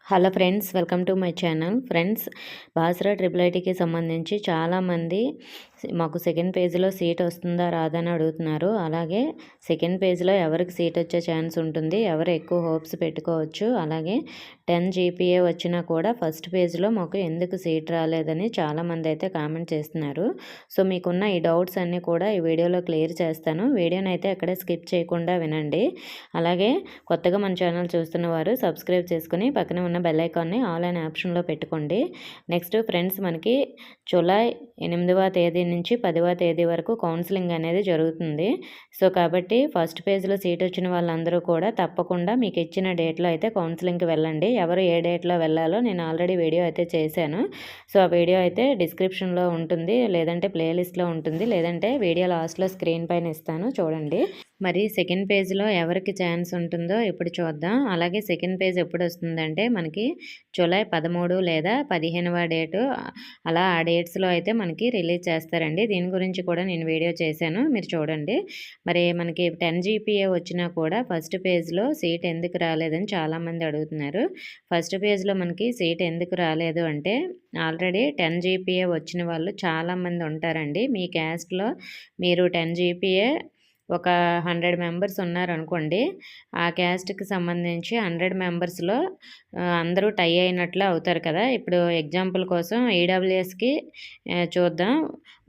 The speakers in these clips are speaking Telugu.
Hello friends, welcome to my channel. Friends, Basara triple ఐటీకి సంబంధించి చాలామంది మాకు సెకండ్ పేజ్లో సీట్ వస్తుందా రాదా అని అడుగుతున్నారు. అలాగే సెకండ్ పేజ్లో ఎవరికి సీట్ వచ్చే ఛాన్స్ ఉంటుంది, ఎవరు ఎక్కువ హోప్స్ పెట్టుకోవచ్చు, అలాగే 10 జీపీఏ వచ్చినా కూడా ఫస్ట్ పేజ్లో మాకు ఎందుకు సీట్ రాలేదని చాలామంది అయితే కామెంట్ చేస్తున్నారు. సో మీకున్న ఈ డౌట్స్ అన్నీ కూడా ఈ వీడియోలో క్లియర్ చేస్తాను. వీడియోని అయితే ఎక్కడే స్కిప్ చేయకుండా వినండి. అలాగే కొత్తగా మన ఛానల్ చూస్తున్న వారు సబ్స్క్రైబ్ చేసుకుని పక్కన ఉన్న బెల్ ఐకాన్ని ఆల్ అనే ఆప్షన్లో పెట్టుకోండి. నెక్స్ట్ ఫ్రెండ్స్, మనకి జూలై 8వ తేదీ నుంచి 10వ తేదీ వరకు కౌన్సిలింగ్ అనేది జరుగుతుంది. సో కాబట్టి ఫస్ట్ పేజ్లో సీట్ వచ్చిన వాళ్ళందరూ కూడా తప్పకుండా మీకు ఇచ్చిన డేట్లో అయితే కౌన్సిలింగ్కి వెళ్ళండి. ఎవరు ఏ డేట్లో వెళ్ళాలో నేను ఆల్రెడీ వీడియో అయితే చేశాను. సో ఆ వీడియో అయితే డిస్క్రిప్షన్లో ఉంటుంది, లేదంటే ప్లేలిస్ట్లో ఉంటుంది, లేదంటే వీడియో లాస్ట్లో స్క్రీన్ పైన ఇస్తాను, చూడండి. మరి సెకండ్ పేజ్లో ఎవరికి ఛాన్స్ ఉంటుందో ఇప్పుడు చూద్దాం. అలాగే సెకండ్ పేజ్ ఎప్పుడు వస్తుందంటే మనకి జూలై 13 లేదా 15వ డేటు, అలా ఆ డేట్స్లో అయితే మనకి రిలీజ్ చేస్తారండి. దీని గురించి కూడా నేను వీడియో చేశాను, మీరు చూడండి. మరి మనకి 10 జీపీఏ వచ్చినా కూడా ఫస్ట్ పేజ్లో సీట్ ఎందుకు రాలేదని చాలామంది అడుగుతున్నారు. ఫస్ట్ పేజ్లో మనకి సీట్ ఎందుకు రాలేదు అంటే ఆల్రెడీ 10 జీపీఏ వచ్చిన వాళ్ళు చాలామంది ఉంటారండి. మీ క్యాస్ట్లో మీరు 10 జీపీఏ ఒక 100 మెంబర్స్ ఉన్నారనుకోండి, ఆ క్యాస్ట్కి సంబంధించి 100 మెంబర్స్లో అందరూ టై అయినట్లు అవుతారు కదా. ఇప్పుడు ఎగ్జాంపుల్ కోసం ఈడబ్ల్యూఎస్కి చూద్దాం.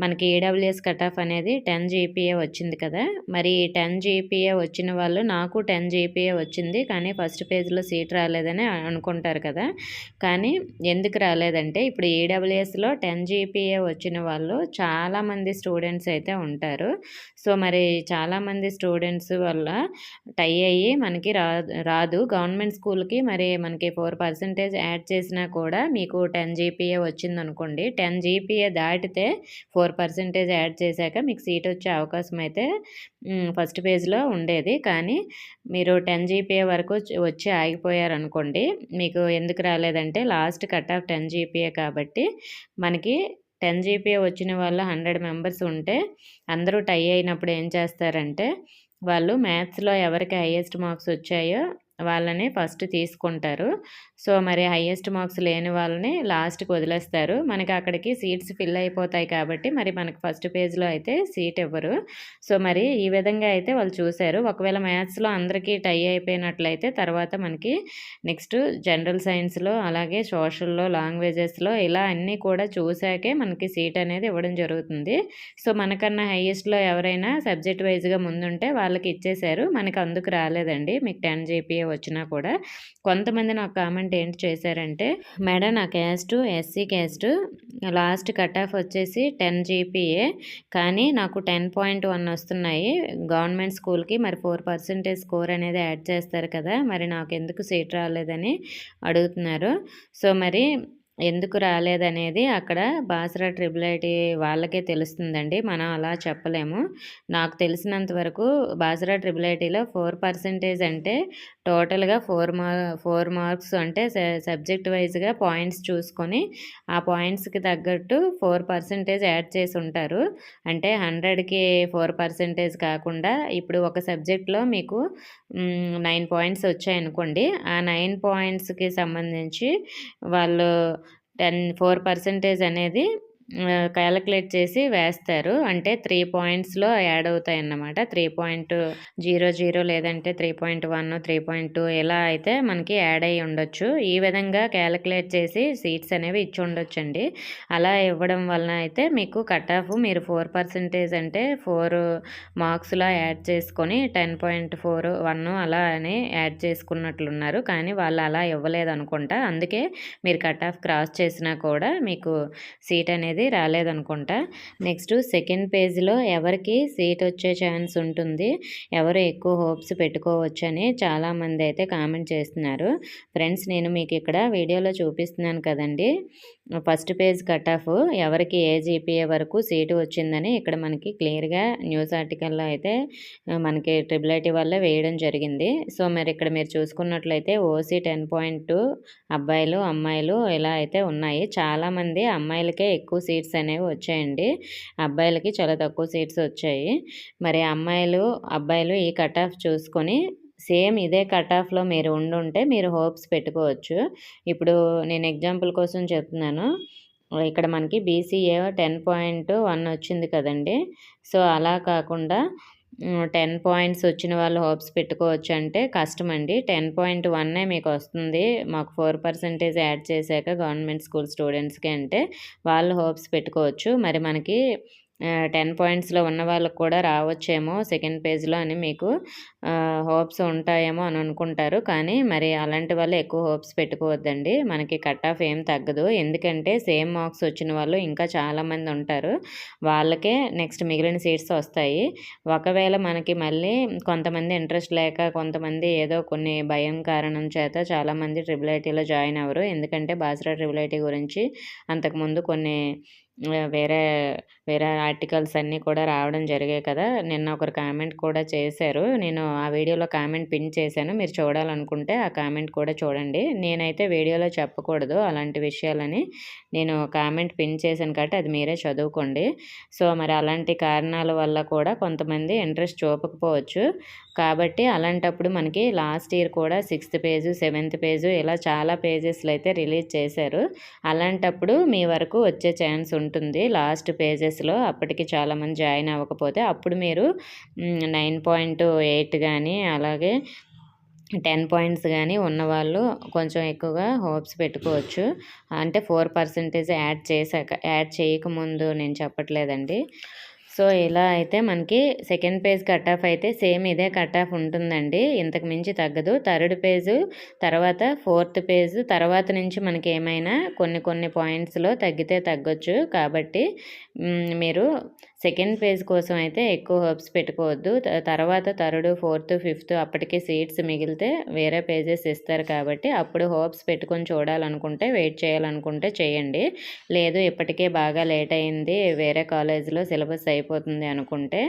మనకి ఈడబ్ల్యూఎస్ కట్ ఆఫ్ అనేది 10 జీపీఏ వచ్చింది కదా. మరి 10 జీపీఏ వచ్చిన వాళ్ళు నాకు 10 జీపీఏ వచ్చింది కానీ ఫస్ట్ పేజ్లో సీట్ రాలేదని అనుకుంటారు కదా. కానీ ఎందుకు రాలేదంటే ఇప్పుడు ఈడబ్ల్యూఎస్లో 10 జీపీఏ వచ్చిన వాళ్ళు చాలామంది స్టూడెంట్స్ అయితే ఉంటారు. సో మరి చాలామంది స్టూడెంట్స్ వల్ల టై అయ్యి మనకి రాదు. గవర్నమెంట్ స్కూల్కి మరి మనకి 4% యాడ్ చేసినా కూడా మీకు 10 జీపీఏ వచ్చిందనుకోండి, 10 జీపీఏ దాటితే 4% యాడ్ చేశాక మీకు సీట్ వచ్చే అవకాశం అయితే ఫస్ట్ పేజ్లో ఉండేది. కానీ మీరు 10 జీపీఏ వరకు వచ్చి ఆగిపోయారనుకోండి, మీకు ఎందుకు రాలేదంటే లాస్ట్ కట్ ఆఫ్ 10 జీపీఏ కాబట్టి మనకి 10 జీపీఏ వచ్చిన వాళ్ళు 100 మెంబర్స్ ఉంటే అందరూ టై అయినప్పుడు ఏం చేస్తారంటే వాళ్ళు మ్యాథ్స్లో ఎవరికి హైయెస్ట్ మార్క్స్ వచ్చాయో వాళ్ళని ఫస్ట్ తీసుకుంటారు. సో మరి హైయెస్ట్ మార్క్స్ లేని వాళ్ళని లాస్ట్కి వదిలేస్తారు. మనకి అక్కడికి సీట్స్ ఫిల్ అయిపోతాయి కాబట్టి మరి మనకి ఫస్ట్ పేజ్లో అయితే సీట్ ఇవ్వరు. సో మరి ఈ విధంగా అయితే వాళ్ళు చూశారు. ఒకవేళ మ్యాథ్స్లో అందరికీ టై అయిపోయినట్లయితే తర్వాత మనకి నెక్స్ట్ జనరల్ సైన్స్లో, అలాగే సోషల్లో, లాంగ్వేజెస్లో ఇలా అన్నీ కూడా చూశాకే మనకి సీట్ అనేది ఇవ్వడం జరుగుతుంది. సో మనకన్నా హైయెస్ట్లో ఎవరైనా సబ్జెక్ట్ వైజ్గా ముందుంటే వాళ్ళకి ఇచ్చేశారు. మనకి అందుకు రాలేదండి. మీకు 10 జీపీఏ వచ్చినా కూడా. కొంతమంది నాకు కామెంట్ ఏంటి చేశారంటే, మేడం నా caste SC caste, last cut off వచ్చేసి 10 జీపీఏ కానీ నాకు 10.1 వస్తున్నాయి గవర్నమెంట్ స్కూల్కి, మరి 4% స్కోర్ అనేది యాడ్ చేస్తారు కదా, మరి నాకు ఎందుకు సీట్ రాలేదని అడుగుతున్నారు. సో మరి ఎందుకు రాలేదనేది అక్కడ బాసరా ట్రిపుల్ ఐటీ వాళ్ళకే తెలుస్తుందండి, మనం అలా చెప్పలేము. నాకు తెలిసినంత వరకు బాసరా ట్రిపుల్ ఐటీలో 4% అంటే టోటల్గా 4 మార్క్స్ అంటే సబ్జెక్ట్ వైజ్గా పాయింట్స్ చూసుకొని ఆ పాయింట్స్కి తగ్గట్టు 4% యాడ్ చేసి ఉంటారు. అంటే 100కి 4% కాకుండా ఇప్పుడు ఒక సబ్జెక్ట్లో మీకు 9 పాయింట్స్ వచ్చాయనుకోండి, ఆ 9 పాయింట్స్కి సంబంధించి వాళ్ళు 4% అనేది క్యాలిక్యులేట్ చేసి వేస్తారు. అంటే 3 పాయింట్స్లో యాడ్ అవుతాయి అన్నమాట. 3.00 లేదంటే 3.1, 3.2 ఇలా అయితే మనకి యాడ్ అయ్యి ఉండొచ్చు. ఈ విధంగా క్యాలిక్యులేట్ చేసి సీట్స్ అనేవి ఇచ్చి ఉండొచ్చండి. అలా ఇవ్వడం వలన అయితే మీకు కట్ ఆఫ్ మీరు 4% అంటే 4 మార్క్స్లో యాడ్ చేసుకొని 10.41 అలా అని యాడ్ చేసుకున్నట్లున్నారు. కానీ వాళ్ళు అలా ఇవ్వలేదు అనుకుంటా. అందుకే మీరు కట్ ఆఫ్ క్రాస్ చేసినా కూడా మీకు సీట్ అనేది రాలేదనుకుంటా. నెక్స్ట్ సెకండ్ పేజ్లో ఎవరికి సీట్ వచ్చే ఛాన్స్ ఉంటుంది, ఎవరు ఎక్కువ హోప్స్ పెట్టుకోవచ్చని చాలామంది అయితే కామెంట్ చేస్తున్నారు. ఫ్రెండ్స్, నేను మీకు ఇక్కడ వీడియోలో చూపిస్తున్నాను కదండి ఫస్ట్ పేజ్ కట్ ఆఫ్ ఎవరికి ఏ జీపీఏ వరకు సీటు వచ్చిందని ఇక్కడ మనకి క్లియర్గా న్యూస్ ఆర్టికల్లో అయితే మనకి ట్రిపుల్ ఐటీ వల్ల వేయడం జరిగింది. సో మరి ఇక్కడ మీరు చూసుకున్నట్లయితే ఓసీ 10.2 అబ్బాయిలు అమ్మాయిలు ఇలా అయితే ఉన్నాయి. చాలామంది అమ్మాయిలకే ఎక్కువ సీట్స్ అనేవి వచ్చాయండి, అబ్బాయిలకి చాలా తక్కువ సీట్స్ వచ్చాయి. మరి అమ్మాయిలు అబ్బాయిలు ఈ కట్ ఆఫ్ చూసుకొని సేమ్ ఇదే కట్ ఆఫ్‌లో మీరు ఉండుంటే మీరు హోప్స్ పెట్టుకోవచ్చు. ఇప్పుడు నేను ఎగ్జాంపుల్ కోసం చెప్తున్నాను. ఇక్కడ మనకి బీసీఏ 10.1 వచ్చింది కదండీ! సో, అలా కాకుండా 10 పాయింట్స్ వచ్చిన వాళ్ళు హోప్స్ పెట్టుకోవచ్చంటే కష్టమండి. 10.1 మీకొస్తుంది. మాకు 4% యాడ్ చేశాక గవర్నమెంట్ స్కూల్ స్టూడెంట్స్‌కి అంటే వాళ్ళు హోప్స్ పెట్టుకోవచ్చు. మరి మనకి 10 పాయింట్స్‌లో ఉన్న వాళ్ళకి కూడా రావచ్చేమో సెకండ్ పేజ్‌లో అని మీకు హోప్స్ ఉంటాయేమో అని అనుకుంటారు. కానీ మరి అలాంటి వాళ్ళు ఎక్కువ హోప్స్ పెట్టుకోవద్దండి. మనకి కట్ ఆఫ్ ఏం తగ్గదు. ఎందుకంటే సేమ్ మార్క్స్ వచ్చిన వాళ్ళు ఇంకా చాలామంది ఉంటారు. వాళ్ళకే నెక్స్ట్ మిగిలిన సీట్స్ వస్తాయి. ఒకవేళ మనకి మళ్ళీ కొంతమంది ఇంట్రెస్ట్ లేక, కొంతమంది ఏదో కొన్ని భయం కారణం చేత చాలామంది ట్రిపుల్ ఐటీలో జాయిన్ అవ్వరు. ఎందుకంటే బాసరా ట్రిపుల్ ఐటీ గురించి అంతకుముందు కొన్ని వేరే వేరే ఆర్టికల్స్ అన్నీ కూడా రావడం జరిగాయి కదా! నిన్న ఒకరు కామెంట్ కూడా చేశారు. నేను ఆ వీడియోలో కామెంట్ పిన్ చేశాను. మీరు చూడాలనుకుంటే ఆ కామెంట్ కూడా చూడండి. నేనైతే వీడియోలో చెప్పకూడదు అలాంటి విషయాలని. నేను కామెంట్ పిన్ చేశాను కాబట్టి అది మీరే చదువుకోండి. సో, మరి అలాంటి కారణాల వల్ల కూడా కొంతమంది ఇంట్రెస్ట్ చూపకపోవచ్చు. కాబట్టి అలాంటప్పుడు మనకి లాస్ట్ ఇయర్ కూడా 6థ్ పేజు, 7థ్ పేజు ఇలా చాలా పేజెస్‌లో అయితే రిలీజ్ చేశారు. అలాంటప్పుడు మీ వరకు వచ్చే ఛాన్స్ ఉంటుంది లాస్ట్ పేజెస్‌లో. అప్పటికి చాలామంది జాయిన్ అవ్వకపోతే అప్పుడు మీరు 9.8 గానీ, అలాగే 10 పాయింట్స్ గానీ ఉన్నవాళ్ళు కొంచెం ఎక్కువగా హోప్స్ పెట్టుకోవచ్చు. అంటే 4% యాడ్ చేయకముందు నేను చెప్పట్లేదండి. సో, ఇలా అయితే మనకి సెకండ్ పేజ్ కట్ ఆఫ్ అయితే సేమ్ ఇదే కట్ ఆఫ్ ఉంటుందండి. ఇంతకు మించి తగ్గదు. థర్డ్ పేజు తర్వాత ఫోర్త్ పేజ్ తర్వాత నుంచి మనకి ఏమైనా కొన్ని పాయింట్స్‌లో తగ్గితే తగ్గొచ్చు. కాబట్టి మీరు సెకండ్ పేజ్ కోసం అయితే ఎక్కువ హోప్స్ పెట్టుకోవద్దు. తర్వాత థర్డ్, ఫోర్త్, ఫిఫ్త్ అప్పటికి సీట్స్ మిగిలితే వేరే పేజెస్ ఇస్తారు కాబట్టి అప్పుడు హోప్స్ పెట్టుకొని చూడాలనుకుంటే, వెయిట్ చేయాలనుకుంటే చేయండి. లేదు ఇప్పటికే బాగా లేట్ అయింది, వేరే కాలేజ్‌లో సిలబస్ అయిపోతుంది అనుకుంటే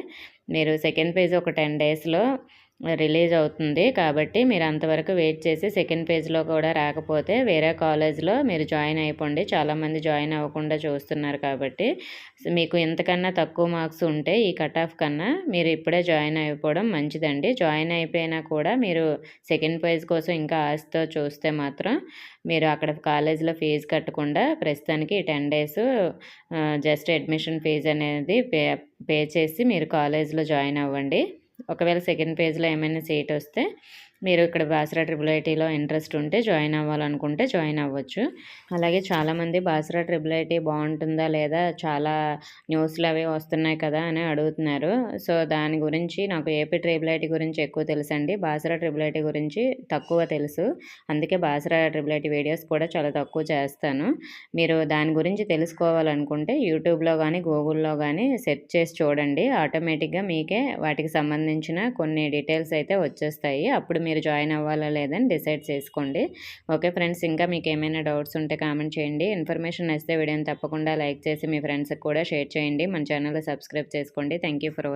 మీరు సెకండ్ పేజ్ ఒక 10 డేస్‌లో రిలీజ్ అవుతుంది. కాబట్టి మీరు అంతవరకు వెయిట్ చేసి సెకండ్ పేజ్‌లో కూడా రాకపోతే వేరే కాలేజ్‌లో మీరు జాయిన్ అయిపోండి. చాలామంది జాయిన్ అవ్వకుండా చూస్తున్నారు కాబట్టి. మీకు ఇంతకన్నా తక్కువ మార్క్స్ ఉంటే ఈ కట్ ఆఫ్ కన్నా మీరు ఇప్పుడే జాయిన్ అయిపోవడం మంచిదండి. జాయిన్ అయిపోయినా కూడా మీరు సెకండ్ పేజ్ కోసం ఇంకా ఆశతో చూస్తే మాత్రం మీరు అక్కడ కాలేజ్‌లో ఫీజు కట్టకుండా ప్రస్తుతానికి ఈ 10 డేసు జస్ట్ అడ్మిషన్ ఫీజు అనేది పే చేసి మీరు కాలేజ్‌లో జాయిన్ అవ్వండి. ఒకవేళ సెకండ్ పేజ్‌లో ఏమైనా సీట్ వస్తే మీరు ఇక్కడ బాసరా ట్రిపుల్ ఐటీలో ఇంట్రెస్ట్ ఉంటే జాయిన్ అవ్వాలనుకుంటే జాయిన్ అవ్వచ్చు. అలాగే చాలామంది బాసరా ట్రిపుల్ ఐటీ బాగుంటుందా లేదా, చాలా న్యూస్‌లు అవి వస్తున్నాయి కదా అని అడుగుతున్నారు. సో, దాని గురించి నాకు ఏపీ ట్రిపుల్ ఐటీ గురించి ఎక్కువ తెలుసండి. బాసరా ట్రిపుల్ ఐటీ గురించి తక్కువ తెలుసు. అందుకే బాసరా ట్రిపుల్ ఐటీ వీడియోస్ కూడా చాలా తక్కువ చేస్తాను. మీరు దాని గురించి తెలుసుకోవాలనుకుంటే యూట్యూబ్‌లో కానీ, గూగుల్‌లో కానీ సెర్చ్ చేసి చూడండి. ఆటోమేటిక్‌గా మీకే వాటికి సంబంధించిన కొన్ని డీటెయిల్స్ అయితే వచ్చేస్తాయి. అప్పుడు మీరు జాయిన్ అవ్వాలా లేదని డిసైడ్ చేసుకోండి. ఓకే ఫ్రెండ్స్, ఇంకా మీకు ఏమైనా డౌట్స్ ఉంటే కామెంట్ చేయండి. ఇన్ఫర్మేషన్ నచ్చితే వీడియోని తప్పకుండా లైక్ చేసి మీ ఫ్రెండ్స్కి కూడా షేర్ చేయండి. మన ఛానల్ని సబ్స్క్రైబ్ చేసుకోండి. Thank you for